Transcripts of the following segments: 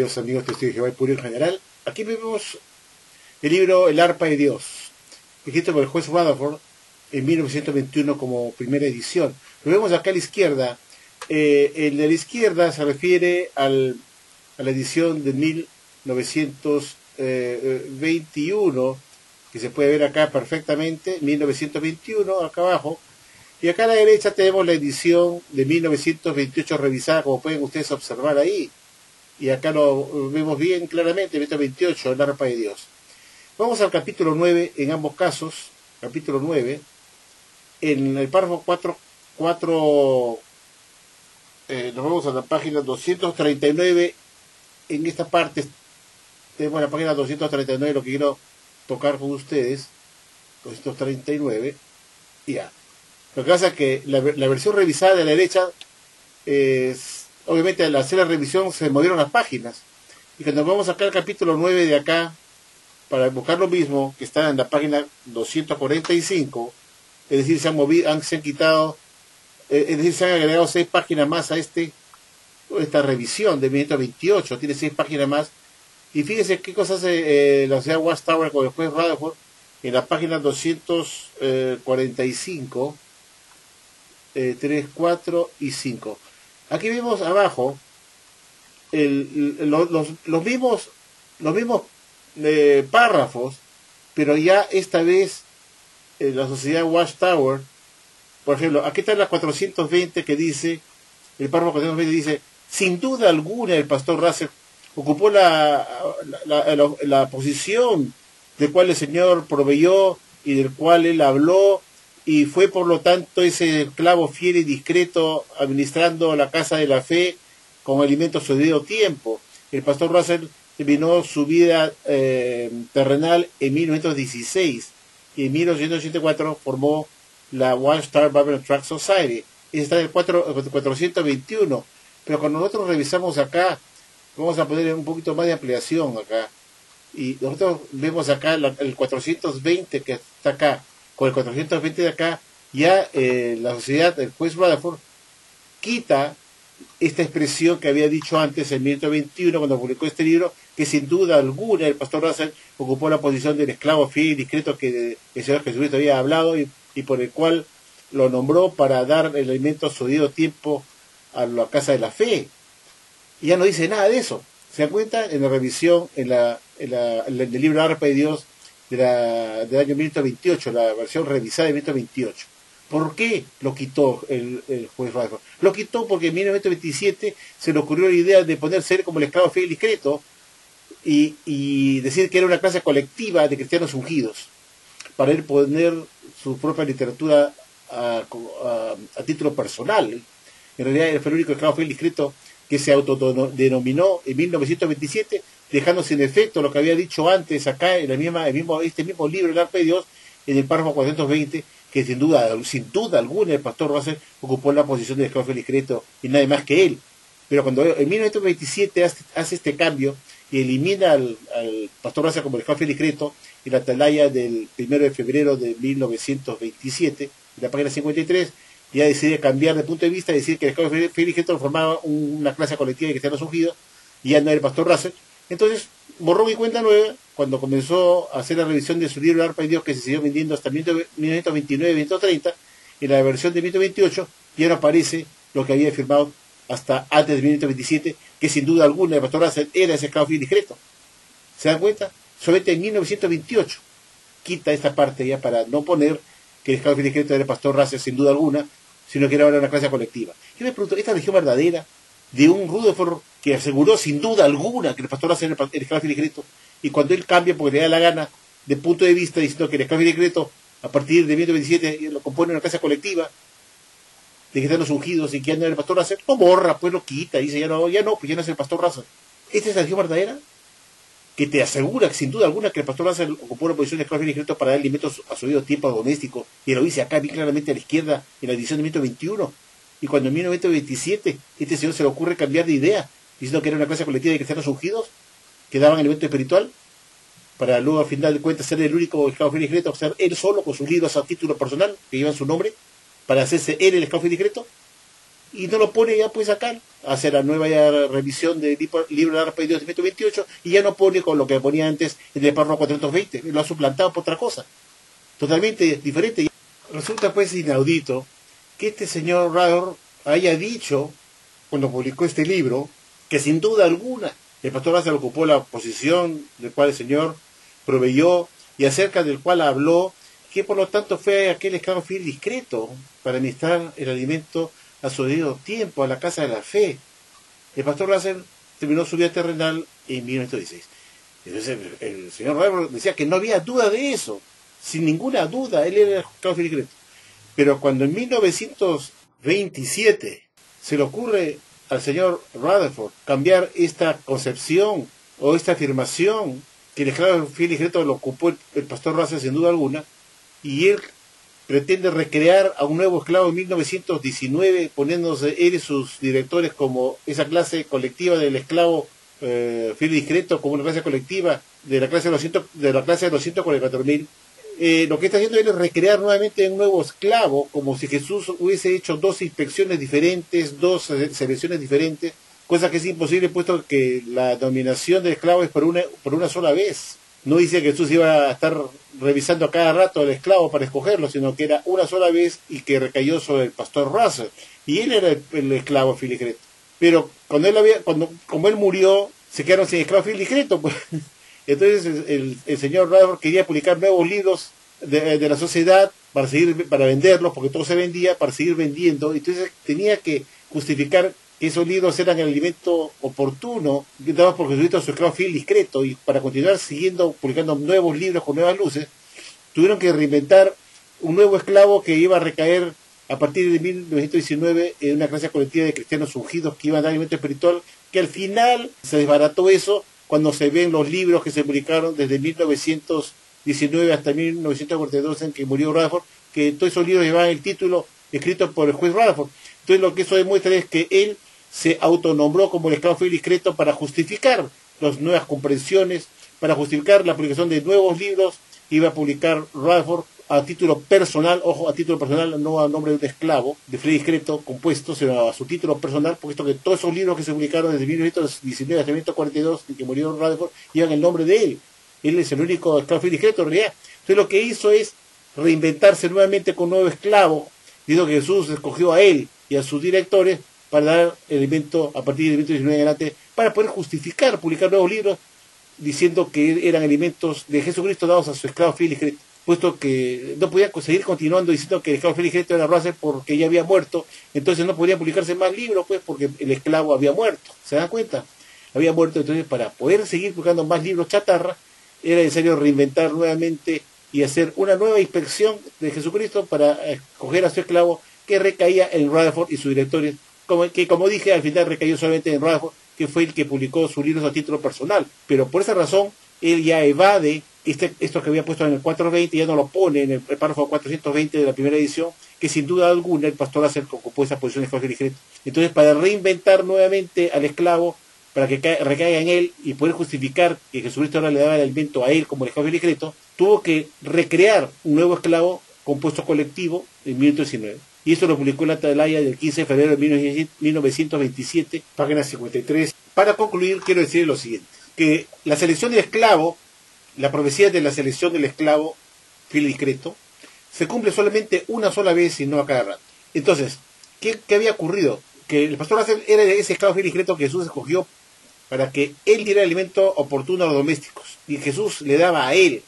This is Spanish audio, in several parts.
queridos amigos testigos de Jehová y público en general. Aquí vemos el libro El arpa de Dios, escrito por el juez Rutherford en 1921 como primera edición. Lo vemos acá a la izquierda. El de la izquierda se refiere a la edición de 1921, que se puede ver acá perfectamente, 1921, acá abajo. Y acá a la derecha tenemos la edición de 1928 revisada, como pueden ustedes observar ahí. Y acá lo vemos bien claramente, 1928, el arpa de Dios. Vamos al capítulo 9, en ambos casos, capítulo 9, en el párrafo 4, nos vamos a la página 239, en esta parte tenemos la página 239, lo que quiero tocar con ustedes, 239, ya. Lo que pasa es que la versión revisada de la derecha, obviamente al hacer la revisión se movieron las páginas, y cuando vamos a sacar el capítulo 9 de acá, para buscar lo mismo, que está en la página 245, es decir, se han quitado, es decir, se han agregado 6 páginas más a esta revisión de 1928, tiene 6 páginas más, y fíjense qué cosas hace la sociedad Watchtower con el juez Rutherford en la página 245, 3, 4 y 5. Aquí vemos abajo los mismos párrafos, pero ya esta vez la sociedad Watchtower, por ejemplo, aquí está la 420 que dice, el párrafo 420 dice: sin duda alguna el pastor Russell ocupó la posición del cual el Señor proveyó y del cual él habló, y fue por lo tanto ese esclavo fiel y discreto administrando la casa de la fe con alimento a su debido tiempo. El pastor Russell terminó su vida terrenal en 1916 y en 1984 formó la Watchtower Bible Tract Society. Ese está en el 421, pero cuando nosotros revisamos acá, vamos a poner un poquito más de ampliación acá, y nosotros vemos acá el 420 que está acá, con el 420 de acá, ya la sociedad, el juez Rutherford, quita esta expresión que había dicho antes en 1921 cuando publicó este libro, que sin duda alguna el pastor Russell ocupó la posición del esclavo fiel y discreto que el Señor Jesucristo había hablado y por el cual lo nombró para dar el alimento a su debido tiempo a la casa de la fe. Y ya no dice nada de eso. ¿Se dan cuenta? En la revisión, del libro Arpa de Dios del año 1928, la versión revisada de 1928. ¿Por qué lo quitó el juez Rutherford? Lo quitó porque en 1927 se le ocurrió la idea de ponerse él como el esclavo fiel y discreto y decir que era una clase colectiva de cristianos ungidos, para él poner su propia literatura a título personal. En realidad él fue el único esclavo fiel y discreto que se autodenominó en 1927, dejando sin efecto lo que había dicho antes acá en este mismo libro, El arpa de Dios, en el párrafo 420, que sin duda alguna el pastor Russell ocupó la posición de esclavo fiel y discreto y nadie más que él. Pero cuando en 1927 hace este cambio y elimina al pastor Russell como el esclavo fiel y discreto, en la atalaya del 1 de febrero de 1927, en la página 53, ya decide cambiar de punto de vista, decir que el esclavo fiel y discreto formaba una clase colectiva de cristianos ungidos y ya no era el pastor Russell. Entonces, borrón y cuenta nueva, cuando comenzó a hacer la revisión de su libro El arpa de Dios, que se siguió vendiendo hasta 1929-1930, en la versión de 1928 ya no aparece lo que había firmado hasta antes de 1927, que sin duda alguna el pastor Russell era ese esclavo fiel y discreto. ¿Se dan cuenta? Solamente en 1928 quita esta parte ya para no poner que el esclavo fiel y discreto era el pastor Russell sin duda alguna, sino que era ahora una clase colectiva. Yo me pregunto, ¿esta religión verdadera de un Rutherford que aseguró sin duda alguna que el pastor Russell era el esclavo fiel y discreto, y cuando él cambia porque le da la gana de punto de vista diciendo que el esclavo fiel y discreto a partir de 1927 lo compone una clase colectiva de cristianos ungidos y que ya no era el pastor Russell, lo borra, pues lo quita, dice ya no es el pastor Russell? ¿Esta es la religión verdadera? Que te asegura que sin duda alguna que el pastor Russell ocupó una posición de esclavo fiel y discreto para dar alimentos a su debido tiempo doméstico, y lo dice acá bien claramente a la izquierda en la edición de 1921. Y cuando en 1927 este señor se le ocurre cambiar de idea, diciendo que era una clase colectiva de cristianos ungidos que daban alimento espiritual, para luego al final de cuentas ser el único esclavo fiel y discreto, ser él solo con sus libros a título personal que llevan su nombre, para hacerse él el esclavo fiel y discreto, y no lo pone ya pues acá hace la nueva revisión del libro de la Arpa de Dios de 128 y ya no pone con lo que ponía antes en el párrafo 420, lo ha suplantado por otra cosa, totalmente diferente. Resulta pues inaudito que este señor Radford haya dicho, cuando publicó este libro, que sin duda alguna el pastor Russell ocupó la posición del cual el Señor proveyó y acerca del cual habló, que por lo tanto fue aquel esclavo fiel discreto para administrar el alimento a su debido tiempo a la casa de la fe. El pastor Russell terminó su vida terrenal en 1916. Entonces el señor Radford decía que no había duda de eso, sin ninguna duda, él era el esclavo fiel discreto. Pero cuando en 1927 se le ocurre al señor Rutherford cambiar esta concepción o esta afirmación que el esclavo fiel y discreto lo ocupó el pastor Russell sin duda alguna, y él pretende recrear a un nuevo esclavo en 1919 poniéndose él y sus directores como esa clase colectiva del esclavo fiel y discreto, como una clase colectiva de la clase de los 144.000. Lo que está haciendo él es recrear nuevamente un nuevo esclavo, como si Jesús hubiese hecho dos inspecciones diferentes, dos selecciones diferentes, cosa que es imposible puesto que la dominación del esclavo es por una sola vez. No dice que Jesús iba a estar revisando a cada rato al esclavo para escogerlo, sino que era una sola vez y que recayó sobre el pastor Russell. Y él era el esclavo fiel y discreto. Pero como él murió, se quedaron sin esclavo fiel y discreto, pues. Entonces el señor Radford quería publicar nuevos libros de la sociedad para venderlos, porque todo se vendía, para seguir vendiendo. Entonces tenía que justificar que esos libros eran el alimento oportuno dados por Jesucristo a su esclavo fiel discreto, y para continuar publicando nuevos libros con nuevas luces, tuvieron que reinventar un nuevo esclavo que iba a recaer a partir de 1919 en una clase colectiva de cristianos ungidos que iban a dar alimento espiritual, que al final se desbarató eso cuando se ven los libros que se publicaron desde 1919 hasta 1942 en que murió Radford, que todos esos libros llevaban el título escrito por el juez Radford. Entonces lo que eso demuestra es que él se autonombró como el esclavo fiel y discreto para justificar las nuevas comprensiones, para justificar la publicación de nuevos libros. Iba a publicar Radford a título personal, ojo, a título personal, no a nombre de un esclavo de fiel y discreto compuesto, sino a su título personal, porque esto que todos esos libros que se publicaron desde 1919 hasta 1942, en que murió Radford, llevan el nombre de él. Él es el único esclavo fiel y discreto en realidad. Entonces lo que hizo es reinventarse nuevamente con un nuevo esclavo, diciendo que Jesús escogió a él y a sus directores para dar el alimento a partir del 19 en adelante, para poder justificar, publicar nuevos libros, diciendo que eran alimentos de Jesucristo dados a su esclavo fiel y discreto, puesto que no podían seguir continuando diciendo que el esclavo fiel y discreto era Russell porque ya había muerto. Entonces no podían publicarse más libros, pues, porque el esclavo había muerto. ¿Se dan cuenta? Había muerto. Entonces, para poder seguir publicando más libros chatarra, era necesario reinventar nuevamente y hacer una nueva inspección de Jesucristo para escoger a su esclavo, que recaía en Rutherford y sus directores, que como dije, al final recayó solamente en Rutherford, que fue el que publicó sus libros a título personal. Pero por esa razón, él ya evade esto que había puesto en el 420, ya no lo pone en el párrafo 420 de la primera edición, que sin duda alguna el pastor Russell ocupó esa posición de esclavo discreto. Entonces, para reinventar nuevamente al esclavo, para que recaiga en él y poder justificar que Jesucristo ahora le daba el alimento a él como el esclavo discreto, tuvo que recrear un nuevo esclavo compuesto colectivo en 1919. Y esto lo publicó en la Atalaya del 15 de febrero de 1927, página 53. Para concluir, quiero decir lo siguiente, que la selección del esclavo, la profecía de la selección del esclavo fiel y discreto, se cumple solamente una sola vez y no a cada rato. Entonces, ¿qué había ocurrido? Que el pastor Russell era ese esclavo fiel y discreto que Jesús escogió para que él diera alimento oportuno a los domésticos, y Jesús le daba a él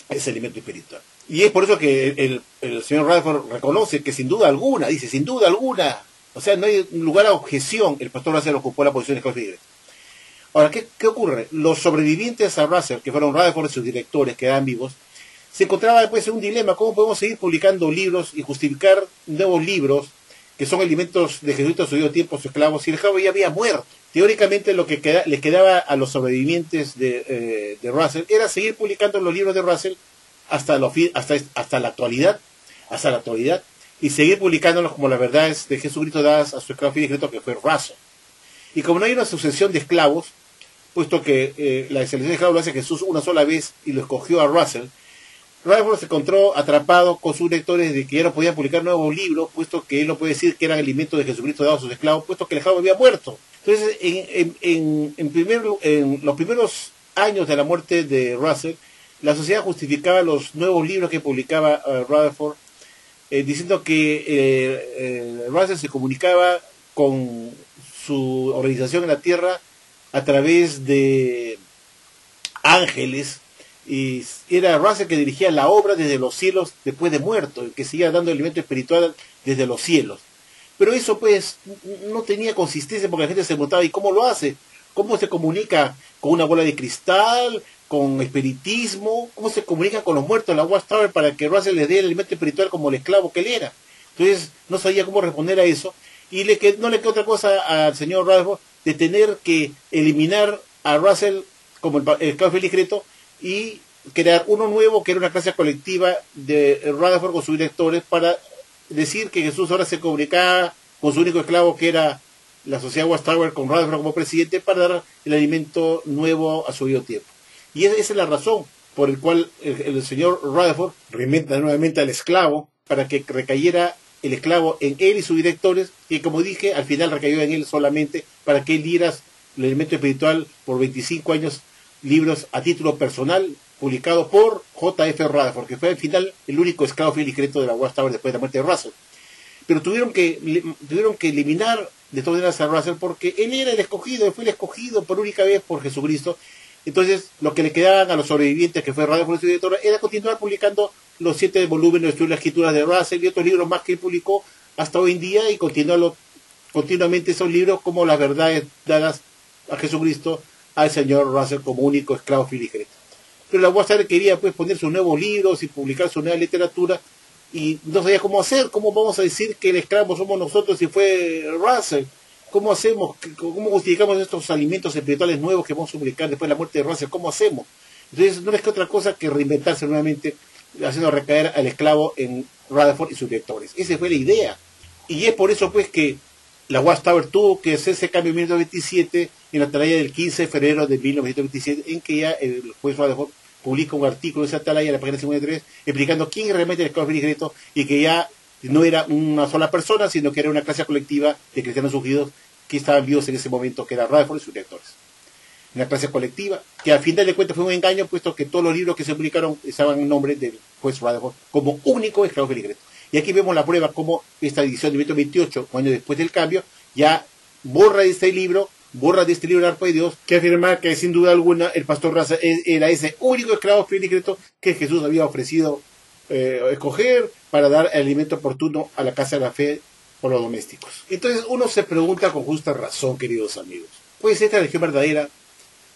ese alimento espiritual. Y es por eso que el señor Radford reconoce que sin duda alguna, dice, sin duda alguna, o sea, no hay lugar a objeción, el pastor Russell ocupó la posición de esclavo fiel y discreto. Ahora, ¿qué ocurre? Los sobrevivientes a Russell, que fueron Radford y sus directores, que eran vivos, se encontraban después en un dilema: ¿cómo podemos seguir publicando libros y justificar nuevos libros que son alimentos de Jesucristo a su debido tiempo, sus esclavos, si el esclavo ya había muerto? Teóricamente lo que le quedaba a los sobrevivientes de Russell era seguir publicando los libros de Russell hasta la actualidad, y seguir publicándolos como las verdades de Jesucristo dadas a su esclavo fiel y discreto, que fue Russell. Y como no hay una sucesión de esclavos, puesto que la selección de esclavos lo hace Jesús una sola vez y lo escogió a Russell Rutherford se encontró atrapado con sus lectores de que ya no podían publicar nuevos libros, puesto que él no puede decir que eran alimentos de Jesucristo dado a sus esclavos, puesto que el esclavo había muerto. Entonces, en los primeros años de la muerte de Russell, la sociedad justificaba los nuevos libros que publicaba Rutherford, diciendo que Russell se comunicaba con su organización en la tierra a través de ángeles, y era Russell que dirigía la obra desde los cielos después de muerto, que seguía dando alimento espiritual desde los cielos. Pero eso pues no tenía consistencia, porque la gente se preguntaba, ¿y cómo lo hace? ¿Cómo se comunica con una bola de cristal, con espiritismo? ¿Cómo se comunica con los muertos de la Watchtower para que Russell le dé el alimento espiritual como el esclavo que él era? Entonces no sabía cómo responder a eso, y no le quedó otra cosa al señor Rutherford de tener que eliminar a Russell como el esclavo fiel y discreto y crear uno nuevo, que era una clase colectiva de Rutherford con sus lectores, para decir que Jesús ahora se comunicaba con su único esclavo, que era la sociedad Watchtower, con Rutherford como presidente, para dar el alimento nuevo a su debido tiempo. Y esa es la razón por la cual el señor Rutherford reinventa nuevamente al esclavo, para que recayera el esclavo en él y sus directores, que como dije, al final recayó en él solamente, para que él diera el alimento espiritual por 25 años, libros a título personal, publicado por J.F. Rutherford, que fue al final el único esclavo fiel y discreto de la Watchtower después de la muerte de Russell. Pero tuvieron que eliminar de todas maneras a Russell, porque él era el escogido, él fue el escogido por única vez por Jesucristo. Entonces, lo que le quedaban a los sobrevivientes, que fue Rutherford y su directora, era continuar publicando los 7 volúmenes de las escrituras de Russell y otros libros más que él publicó hasta hoy en día, y continuamente esos libros como las verdades dadas a Jesucristo, al señor Russell como único esclavo fiel y discreto. Pero la Watchtower quería pues poner sus nuevos libros y publicar su nueva literatura, y no sabía cómo hacer. ¿Cómo vamos a decir que el esclavo somos nosotros si fue Russell? ¿Cómo hacemos? ¿Cómo justificamos estos alimentos espirituales nuevos que vamos a publicar después de la muerte de Russell? ¿Cómo hacemos? Entonces no es que otra cosa que reinventarse nuevamente, haciendo recaer al esclavo en Rutherford y sus lectores. Esa fue la idea. Y es por eso pues que la Watchtower tuvo que hacer ese cambio en 1927, en la atalaya del 15 de febrero de 1927, en que ya el juez Rutherford publica un artículo de esa atalaya, en la página 53, explicando quién realmente es el esclavo fiel y discreto, y que ya no era una sola persona, sino que era una clase colectiva de cristianos ungidos que estaban vivos en ese momento, que era Rutherford y sus lectores. Una clase colectiva, que al final de cuentas fue un engaño, puesto que todos los libros que se publicaron estaban en nombre del juez Rutherford como único esclavo fiel y discreto. Y aquí vemos la prueba como esta edición de 1928, un año después del cambio, ya borra de este libro el arpa de Dios, que afirma que sin duda alguna el pastor Russell era ese único esclavo fiel y discreto que Jesús había ofrecido escoger para dar el alimento oportuno a la casa de la fe por los domésticos. Entonces uno se pregunta con justa razón, queridos amigos, pues esta religión verdadera,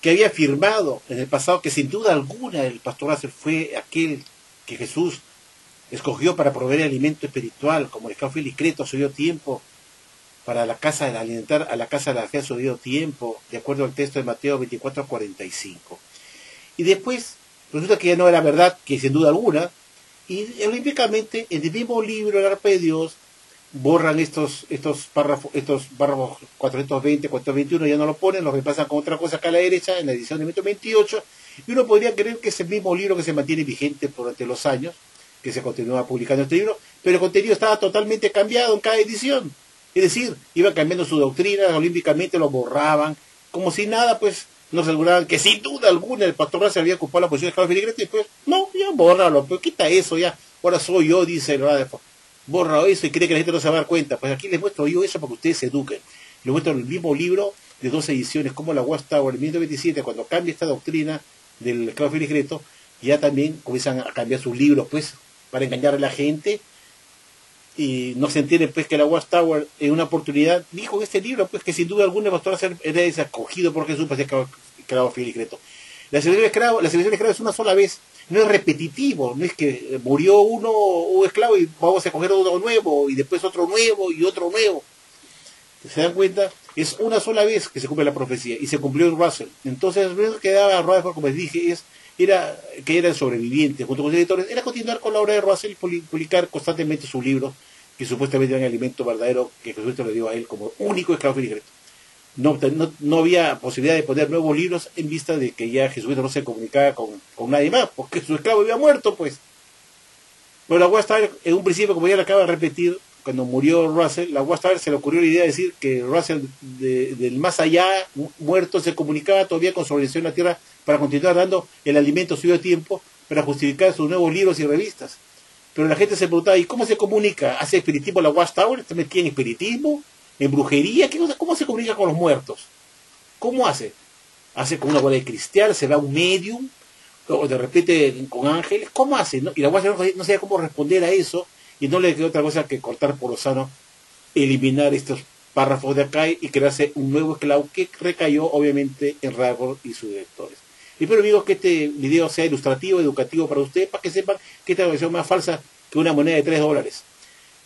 que había afirmado en el pasado que sin duda alguna el pastor Russell fue aquel que Jesús escogió para proveer alimento espiritual, como el esclavo fiel y discreto a su debido tiempo, para alimentar a la casa de la fe a su debido tiempo, de acuerdo al texto de Mateo 24:45. Y después resulta que ya no era verdad, que sin duda alguna, y olímpicamente en el mismo libro, el arpa de Dios, borran estos párrafos 420, 421, ya no lo ponen, los reemplazan con otra cosa acá a la derecha, en la edición de 1928, y uno podría creer que es el mismo libro que se mantiene vigente durante los años, que se continúa publicando este libro, pero el contenido estaba totalmente cambiado en cada edición. Es decir, iban cambiando su doctrina, olímpicamente lo borraban, como si nada, pues nos aseguraban que sin duda alguna el pastor Russell había ocupado la posición de esclavo fiel y discreto, y pues, no, ya bórralo, pues quita eso, ya, ahora soy yo, dice el Rutherford, borra eso y cree que la gente no se va a dar cuenta. Pues aquí les muestro yo eso para que ustedes se eduquen. Les muestro el mismo libro de 2 ediciones, como la Watchtower en 1927, cuando cambia esta doctrina del esclavo fiel y discreto, ya también comienzan a cambiar sus libros, pues, para engañar a la gente, y no se entiende pues que la Watchtower en una oportunidad dijo en este libro pues que sin duda alguna el pastor Russell era escogido por Jesús para ser esclavo fiel y discreto. La selección de esclavos es una sola vez, no es repetitivo, no es que murió un esclavo y vamos a escoger otro nuevo, y después otro nuevo y otro nuevo. ¿Se dan cuenta? Es una sola vez que se cumple la profecía, y se cumplió en Russell. Entonces lo que daba a Rutherford, como les dije, era el sobreviviente junto con los editores, era continuar con la obra de Russell y publicar constantemente sus libros, que supuestamente eran el alimento verdadero que Jesucristo le dio a él como único esclavo fiel y discreto. No había posibilidad de poner nuevos libros en vista de que ya Jesucristo no se comunicaba con nadie más, porque su esclavo había muerto, pues. Bueno, la Watchtower, en un principio, como ya le acabo de repetir, cuando murió Russell, la Watchtower se le ocurrió la idea de decir que Russell del más allá, muerto, se comunicaba todavía con su organización en la Tierra para continuar dando el alimento suyo a tiempo para justificar sus nuevos libros y revistas. Pero la gente se preguntaba, ¿y cómo se comunica? ¿Hace espiritismo la Watchtower? ¿Está metida en espiritismo? ¿En brujería? ¿Qué cosa? ¿Cómo se comunica con los muertos? ¿Cómo hace? ¿Hace con una bola de cristal? ¿Se da un medium? ¿O de repente con ángeles? ¿Cómo hace? ¿No? Y la Watchtower no sabía cómo responder a eso, y no le quedó otra cosa que cortar por lo sano, eliminar estos párrafos de acá y crearse un nuevo esclavo que recayó obviamente en Radford y sus directores. Espero, amigos, que este video sea ilustrativo, educativo para ustedes, para que sepan que esta versión es más falsa que una moneda de $3,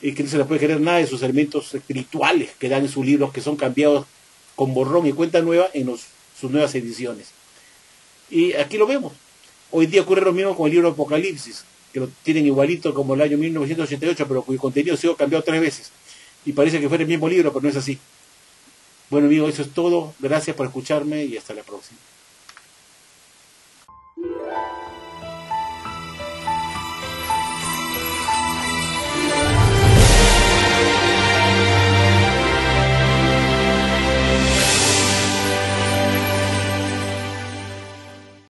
y que no se le puede creer nada de sus elementos espirituales que dan en sus libros, que son cambiados con borrón y cuenta nueva en sus nuevas ediciones. Y aquí lo vemos. Hoy día ocurre lo mismo con el libro Apocalipsis, que lo tienen igualito como el año 1988, pero cuyo contenido ha sido cambiado 3 veces. Y parece que fuera el mismo libro, pero no es así. Bueno, amigos, eso es todo. Gracias por escucharme y hasta la próxima.